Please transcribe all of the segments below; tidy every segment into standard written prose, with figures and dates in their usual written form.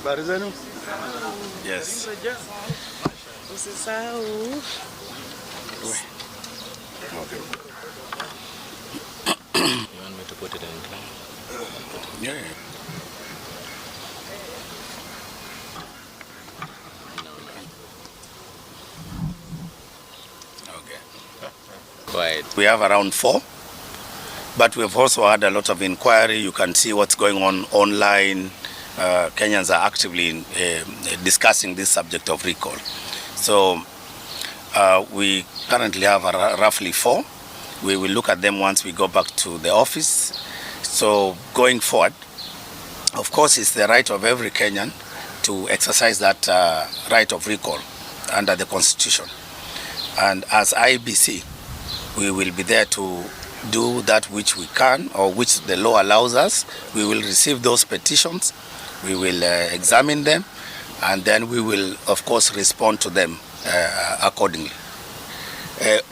Habari zenu? Yes. Usisahau. Okay. You want me to put it in? Yeah. Okay. Quiet. We have around 4, but we've also had a lot of inquiry. You can see what's going on online. Kenyans are actively discussing this subject of recall. So we currently have roughly 4. We will look at them once we go back to the office. So going forward, of course, it's the right of every Kenyan to exercise that right of recall under the Constitution. And as IEBC, we will be there to do that which we can or which the law allows us. We will receive those petitions, we will examine them, and then we will, of course, respond to them accordingly.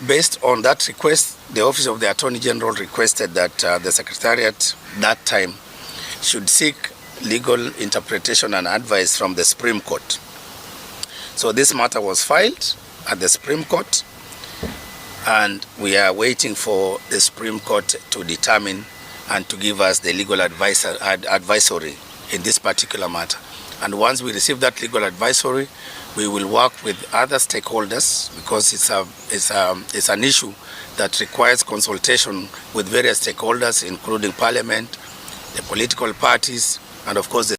Based on that request, the Office of the Attorney General requested that the Secretariat that time should seek legal interpretation and advice from the Supreme Court. So this matter was filed at the Supreme Court, and we are waiting for the Supreme Court to determine and to give us the legal advisory in this particular matter. And once we receive that legal advisory, we will work with other stakeholders, because it's an issue that requires consultation with various stakeholders, including Parliament, the political parties, and of course the